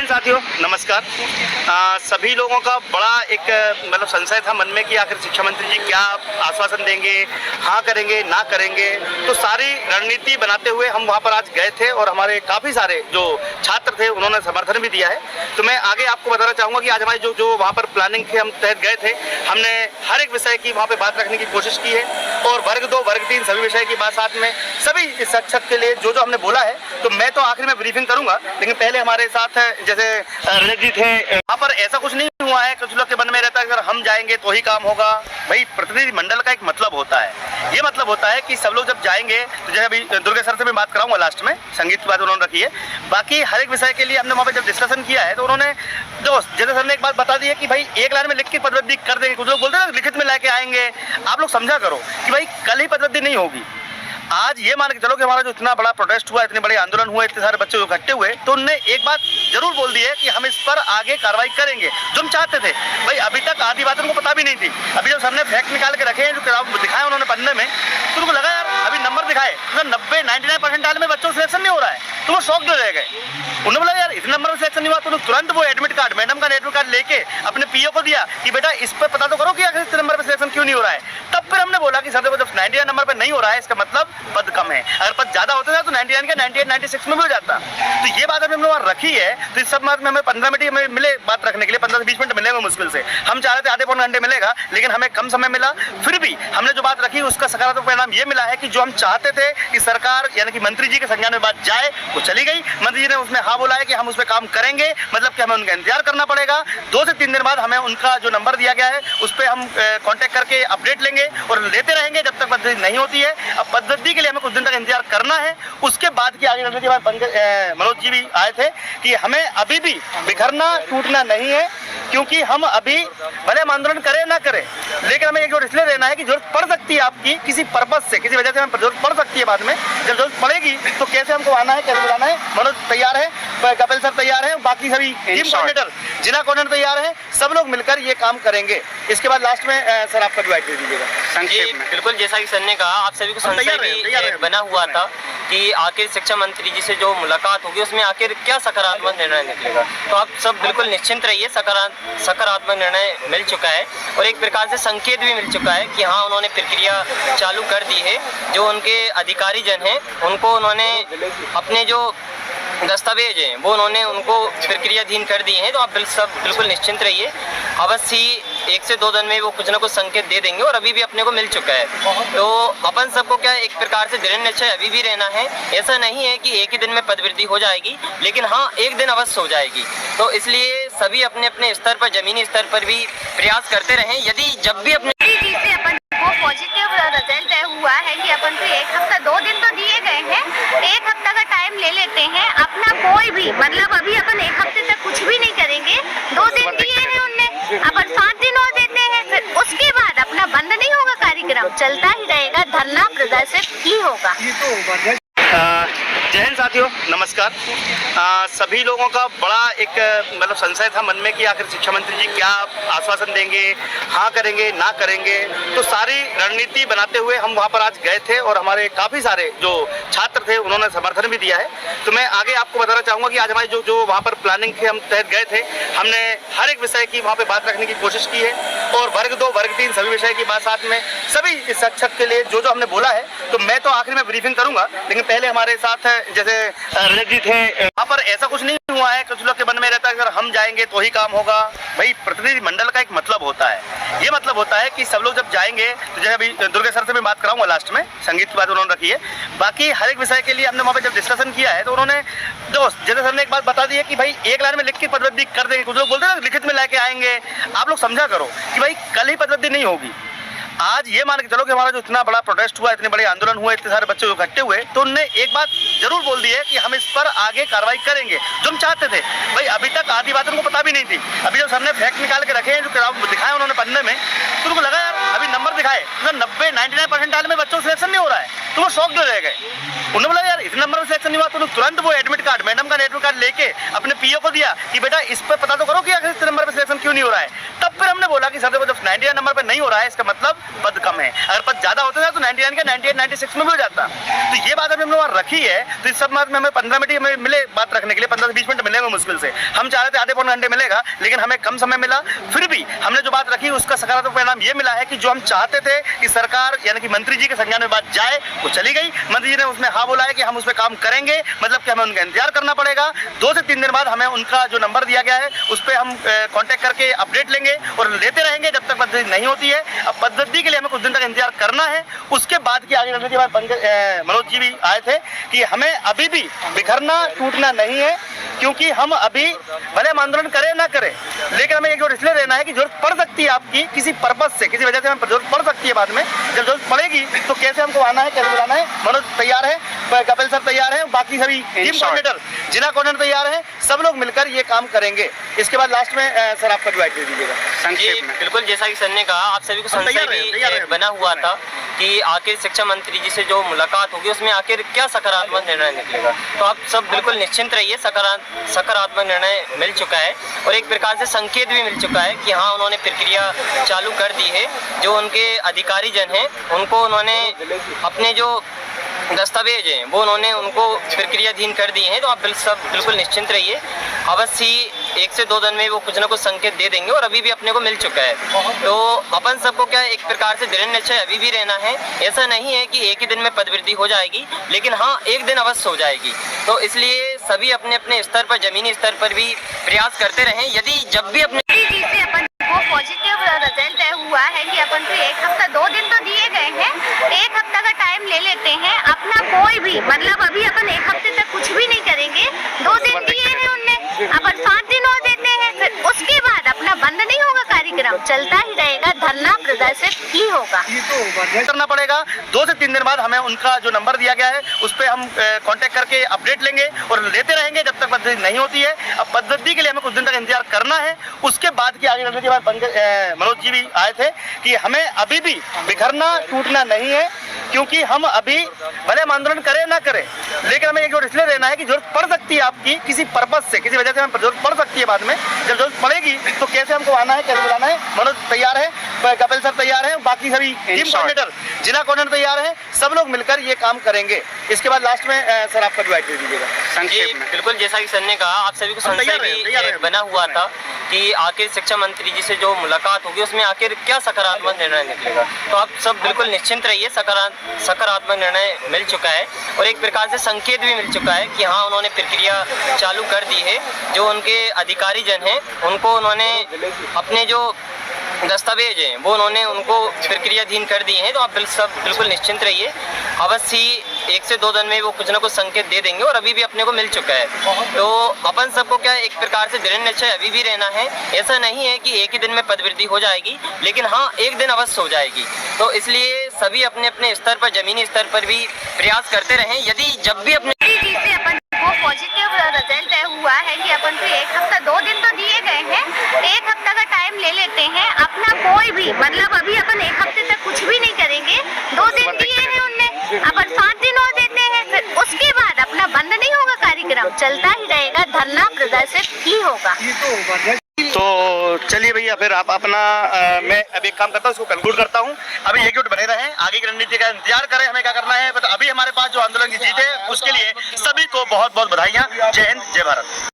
हिंद साथियों, नमस्कार। सभी लोगों का बड़ा एक मतलब संशय था मन में कि आखिर शिक्षा मंत्री जी क्या आश्वासन देंगे, हाँ करेंगे ना करेंगे। तो सारी रणनीति बनाते हुए हम वहाँ पर आज गए थे और हमारे काफ़ी सारे जो छात्र थे उन्होंने समर्थन भी दिया है। तो मैं आगे आपको बताना चाहूँगा कि आज हमारी जो वहाँ पर प्लानिंग के हम तहत गए थे, हमने हर एक विषय की वहाँ पर बात रखने की कोशिश की है और वर्ग 2 वर्ग 3 सभी विषय की बात साथ में सभी शिक्षक के लिए जो हमने बोला है। तो मैं तो आखिर में ब्रीफिंग करूँगा, लेकिन पहले हमारे साथ जैसे रणजीत जी थे, वहाँ पर ऐसा कुछ नहीं हुआ है। कुछ लोग के मन में रहता है अगर हम जाएंगे तो ही काम होगा। भाई प्रतिनिधि मंडल का एक मतलब होता है, ये मतलब होता है कि सब लोग जब जाएंगे तो जैसे अभी दुर्गे सर से मैं बात कराऊंगा लास्ट में, संगीत की बात उन्होंने रखी है। बाकी हर एक विषय के लिए हमने वहाँ पे जब डिस्कशन किया है तो उन्होंने जो जैसे सर ने एक बात बता दी है कि भाई एक लाइन में लिख के पदवृद्धि कर देंगे। कुछ लोग बोलते हैं लिखित में लेके आएंगे। आप लोग समझा करो कि भाई कल ही पदवृद्धि नहीं होगी। आज ये मान के चलो कि हमारा जो इतना बड़ा प्रोटेस्ट हुआ, इतने बड़े आंदोलन हुए, इतने सारे बच्चे इकट्ठे हुए, तो उनने एक बात जरूर बोल दी है कि हम इस पर आगे कार्रवाई करेंगे जो हम चाहते थे। भाई अभी तक आधी बात उनको पता भी नहीं थी। अभी जब सर ने फैक्ट निकाल के रखे हैं, जो दिखाए उन्होंने पढ़ने में, तो उनको लगा यार अभी नंबर दिखाए 90-99% में बच्चों सिलेक्शन नहीं हो रहा है, तो वो शौक दे रह गए। उन्होंने बोला यार इतने नंबर में सिलेक्शन नहीं हुआ, तो तुरंत वो एडमिट कार्ड, मैडम का एडमिट कार्ड लेके अपने पीओ को दिया कि बेटा इस पर पता तो करो कि आखिर इतने नंबर पे सिलेक्शन क्यों नहीं हो रहा है। तब फिर हमने बोला कि सर देखो जब 99 नंबर पे नहीं हो रहा है इसका मतलब पद कम है। अगर पद ज्यादा होता है तो 99 का 98 96 में भी हो जाता। तो ये बात अभी हमने वहाँ रखी है। तो इस सब बात में हमें 15 मिनट हमें मिले बात रखने के लिए, 15 से 20 मिनट मिलेंगे मुश्किल से। हम चाह रहे थे आधे पौने घंटे मिलेगा, लेकिन हमें कम समय मिला। फिर भी हमने जो बात रखी उसका सकारात्मक परिणाम ये मिला है कि जो हम चाहते थे कि सरकार यानी कि मंत्री जी के संज्ञान में बात जाए वो चली गई। मंत्री जी ने उसमें हाँ बोला है कि हम उस पर काम करेंगे, मतलब कि हमें उनका इंतजार करना पड़ेगा। 2 से 3 दिन बाद हमें उनका जो नंबर दिया गया है उस पर हम कॉन्टैक्ट करके अपडेट लेंगे और लेते रहेंगे जब तक पद्धति नहीं होती है। अब पद्धति के लिए हमें कुछ दिन तक इंतजार करना है। उसके बाद की आगे रणनीति मनोज जी भी आए थे कि हमें अभी भी बिखरना टूटना नहीं है, क्योंकि हम अभी भले हम आंदोलन करें ना करें, लेकिन हमें एक जोर इसलिए रहना है कि जरूरत पड़ सकती है आपकी किसी पर्पज से, किसी वजह से हमें जरूरत पड़ सकती है बाद में। जब जरूरत पड़ेगी तो कैसे हमको आना है, कैसे बुलाना है। मनोज तैयार है, कपिल सर तैयार है, बाकी सभी टीम कोऑर्डिनेटर, जिला कोऑर्डिनेटर तैयार है, सब लोग मिलकर ये काम करेंगे। इसके बाद लास्ट में सर आपका भी बाइट दे दीजिएगा संक्षेप में। बिल्कुल, जैसा कि सर ने कहा, आप सभी को संशय भी बना हुआ था कि आखिर शिक्षा मंत्री जी से जो मुलाकात होगी उसमें आखिर क्या सकारात्मक निर्णय निकलेगा। तो आप सब बिल्कुल निश्चिंत रहिए, सकारात्मक निर्णय मिल चुका है और एक प्रकार से संकेत भी मिल चुका है कि हाँ उन्होंने प्रक्रिया चालू कर दी है। जो उनके अधिकारी जन हैं उनको उन्होंने अपने जो दस्तावेज हैं वो उन्होंने उनको प्रक्रियाधीन कर दिए हैं। तो आप सब बिल्कुल निश्चिंत रहिए, अवश्य ही 1 से 2 दिन में वो कुछ ना कुछ संकेत दे देंगे और अभी भी अपने को मिल चुका है। तो अपन सबको क्या एक प्रकार से दृढ़ निश्चय अभी भी रहना है। ऐसा नहीं है कि एक ही दिन में पदवृद्धि हो जाएगी, लेकिन हाँ एक दिन अवश्य हो जाएगी। तो इसलिए सभी अपने अपने स्तर पर, जमीनी स्तर पर भी प्रयास करते रहें। यदि जब भी अपने पॉजिटिव रिजल्ट हुआ है कि अपन को 1 हफ्ता 2 दिन तो दिए गए हैं, 1 हफ्ता का टाइम ले लेते हैं अपना। कोई भी मतलब अभी अपन 1 हफ्ते तक कुछ भी नहीं करेंगे, 2 दिन दिए हैं उनने, अपन 7 दिन और देते हैं। फिर उसके बाद अपना बंद नहीं होगा, कार्यक्रम चलता ही रहेगा, धरना प्रदर्शित ही होगा। जय हिंद साथियों, नमस्कार। सभी लोगों का बड़ा एक मतलब संशय था मन में कि आखिर शिक्षा मंत्री जी क्या आश्वासन देंगे, हाँ करेंगे ना करेंगे। तो सारी रणनीति बनाते हुए हम वहाँ पर आज गए थे और हमारे काफ़ी सारे जो छात्र थे उन्होंने समर्थन भी दिया है। तो मैं आगे आपको बताना चाहूँगा कि आज हमारी जो वहाँ पर प्लानिंग के हम तहत गए थे, हमने हर एक विषय की वहाँ पर बात रखने की कोशिश की है और वर्ग 2 वर्ग 3 सभी विषय की बात साथ में सभी शिक्षक के लिए जो हमने बोला है। तो मैं तो आखिर में ब्रीफिंग करूँगा, लेकिन पहले हमारे साथ जैसे रणजीत जी थे, वहाँ पर ऐसा कुछ नहीं हुआ है। कुछ लोग के मन में रहता है अगर हम जाएंगे तो ही काम होगा। भाई प्रतिनिधि मंडल का एक मतलब होता है, ये मतलब होता है कि सब लोग जब जाएंगे तो जैसे अभी दुर्गे सर से मैं बात कराऊंगा लास्ट में, संगीत की बात उन्होंने रखी है। बाकी हर एक विषय के लिए हमने वहाँ पे जब डिस्कशन किया है तो उन्होंने जो जैसे सर ने एक बात बता दी है कि भाई एक लाइन में लिख के पदवृद्धि कर देंगे। कुछ लोग बोलते हैं लिखित में लेके आएंगे। आप लोग समझा करो कि भाई कल ही पदवृद्धि नहीं होगी। आज ये मान के चलो कि हमारा जो इतना बड़ा प्रोटेस्ट हुआ, इतने बड़े आंदोलन हुए, इतने सारे बच्चे इकट्ठे हुए, तो उनने एक बात जरूर बोल दी है कि हम इस पर आगे कार्रवाई करेंगे जो हम चाहते थे। भाई अभी तक आधी बात उनको पता भी नहीं थी। अभी जब सर ने फैक्ट निकाल के रखे हैं, जो दिखाए उन्होंने पढ़ने में, तो उनको लगा यार अभी नंबर दिखाए 90-99% में बच्चों सिलेक्शन नहीं हो रहा है, तो वो शौक दे रह गए। उन्होंने बोला यार इतने नंबर में सिलेक्शन नहीं हुआ, तो तुरंत वो एडमिट कार्ड, मैडम का एडमिट कार्ड लेके अपने पीओ को दिया कि बेटा इस पर पता तो करो कि आखिर इतने नंबर पे सिलेक्शन क्यों नहीं हो रहा है। तब अब फिर हमने बोला कि सर देखो जब 99 नंबर पे नहीं हो रहा है इसका मतलब पद कम है, अगर पद ज्यादा होते तो 99 का 98 96 में भी हो जाता। तो ये बात अभी हमने वहाँ रखी है, तो इस सब बात में हमें 15 मिनट हमें मिले बात रखने के लिए, 15 से 20 मिनट मिलेंगे मुश्किल से। हम चाह रहे थे आधे पौने घंटे मिलेगा, लेकिन हमें कम समय मिला। फिर भी हमने जो बात रखी उसका सकारात्मक परिणाम ये मिला है कि जो हम चाहते थे कि सरकार यानी कि मंत्री जी के संज्ञान में बात जाए वो चली गई। मंत्री जी ने उसमें हाँ बोला है कि हम उस पर काम करेंगे, मतलब कि हमें उनका इंतजार करना पड़ेगा। 2 से 3 दिन बाद हमें उनका जो नंबर दिया गया है उस पर हम कांटेक्ट करके अपडेट लेंगे और लेते रहेंगे जब तक पद्धति नहीं होती है। अब पद्धति के लिए हमें कुछ दिन तक इंतजार करना है, उसके बाद की आगे रणनीति मनोज जी भी आए थे कि हमें अभी भी बिखरना टूटना नहीं है, क्योंकि हम अभी भले हम आंदोलन करें ना करें, लेकिन हमें एक जोर इसलिए रहना है कि जरूरत पड़ सकती है आपकी किसी पर्पज से, किसी वजह से हमें जरूरत पड़ सकती है बाद में। जब जरूरत पड़ेगी तो कैसे हमको आना है, कैसे बुलाना है। मनोज तैयार है, कपिल सर तैयार है, बाकी सभी टीम कोऑर्डिनेटर जिला कोऑर्डिनेटर तैयार है, सब लोग मिलकर ये काम करेंगे। इसके बाद लास्ट में सर आपका डिवाइड दे दीजिएगा संक्षेप में। बिल्कुल, जैसा कि सर ने कहा, आप सभी को संशय भी बना हुआ था कि आखिर शिक्षा मंत्री जी से जो मुलाकात होगी उसमें आखिर क्या सकारात्मक निर्णय निकलेगा। तो आप सब बिल्कुल निश्चिंत रहिए, सकारात्मक निर्णय मिल चुका है और एक प्रकार से संकेत भी मिल चुका है कि हाँ उन्होंने प्रक्रिया चालू कर दी है। जो उनके अधिकारी जन हैं उनको उन्होंने अपने जो दस्तावेज हैं वो उन्होंने उनको प्रक्रियाधीन कर दिए हैं। तो आप सब बिल्कुल निश्चिंत रहिए, अवश्य ही 1 से 2 दिन में वो कुछ ना कुछ संकेत दे देंगे और अभी भी अपने को मिल चुका है। तो अपन सबको क्या एक प्रकार से दृढ़ निश्चय अभी भी रहना है। ऐसा नहीं है कि एक ही दिन में पदवृद्धि हो जाएगी, लेकिन हाँ एक दिन अवश्य हो जाएगी। तो इसलिए सभी अपने अपने स्तर पर, जमीनी स्तर पर भी प्रयास करते रहें। यदि जब भी अपने वो पॉजिटिव रिजल्ट हुआ है कि अपन को 1 हफ्ता 2 दिन तो दिए गए हैं, 1 हफ्ता का टाइम ले लेते हैं। अपना कोई भी मतलब अभी अपन 1 हफ्ते तक कुछ भी नहीं करेंगे, 2 दिन दिए हैं उनने, अपन 5 दिन और देते हैं। फिर उसके बाद अपना बंद नहीं होगा, कार्यक्रम चलता ही रहेगा, धरना प्रदर्शित ही होगा, करना पड़ेगा। 2 से 3 दिन बाद हमें उनका जो नंबर दिया गया है उस पर हम कांटेक्ट करके अपडेट लेंगे और लेते रहेंगे जब तक पद्धति नहीं होती है। अब पद्धति के लिए हमें कुछ दिन तक इंतजार करना है, उसके बाद की आगे रणनीति मनोज जी भी आए थे कि हमें अभी भी बिखरना टूटना नहीं है, क्योंकि हम अभी भले हम आंदोलन करें ना करें, लेकिन हमें एक जोर इसलिए रहना है कि जरूरत पड़ सकती है आपकी किसी पर्पज से, किसी वजह से हमें जरूरत पड़ सकती है बाद में। जब जरूरत पड़ेगी तो कैसे हमको आना है, कैसे बुलाना है। मनोज तैयार है, कपिल सर तैयार है, बाकी सभी टीम कोऑर्डिनेटर जिला कोऑर्डिनेटर तैयार है, सब लोग मिलकर ये काम करेंगे। इसके बाद लास्ट में सर आपका डिवाइड दे दीजिएगा संक्षेप में। बिल्कुल, जैसा कि सर ने कहा, आप सभी को संशय भी बना हुआ था कि आखिर शिक्षा मंत्री जी से जो मुलाकात होगी उसमें आखिर क्या सकारात्मक निर्णय निकलेगा। तो आप सब बिल्कुल निश्चिंत रहिए, सकारात्मक निर्णय मिल चुका है और एक प्रकार से संकेत भी मिल चुका है कि हाँ उन्होंने प्रक्रिया चालू कर दी है। जो उनके अधिकारी जन हैं उनको उन्होंने अपने जो दस्तावेज हैं वो उन्होंने उनको प्रक्रियाधीन कर दिए हैं। तो आप सब बिल्कुल निश्चिंत रहिए, अवश्य ही 1 से 2 दिन में वो कुछ ना कुछ संकेत दे देंगे और अभी भी अपने को मिल चुका है। तो अपन सबको क्या एक प्रकार से दृढ़ निश्चय अभी भी रहना है। ऐसा नहीं है कि एक ही दिन में पदवृद्धि हो जाएगी, लेकिन हाँ एक दिन अवश्य हो जाएगी। तो इसलिए सभी अपने अपने स्तर पर, जमीनी स्तर पर भी प्रयास करते रहें। यदि जब भी अपने वो पॉजिटिव रिजल्ट हुआ है कि अपन को 1 हफ्ता 2 दिन तो दिए गए हैं, 1 हफ्ता का टाइम ले लेते हैं। अपना कोई भी मतलब अभी अपन 1 हफ्ते तक कुछ भी नहीं करेंगे, 2 दिन दिए हैं उनने, अपन 5 दिन और देते हैं। फिर उसके बाद अपना बंद नहीं होगा, कार्यक्रम चलता ही रहेगा, धरना प्रदर्शित ही होगा। तो चलिए भैया, फिर आप अपना मैं अब एक काम करता हूँ, उसको कंक्लूड करता हूँ। अभी एकजुट बने रहें, आगे की रणनीति का इंतजार करें, हमें क्या करना है। बट अभी हमारे पास जो आंदोलन की जीत है उसके लिए सभी को बहुत बहुत बधाइयाँ। जय हिंद, जय भारत।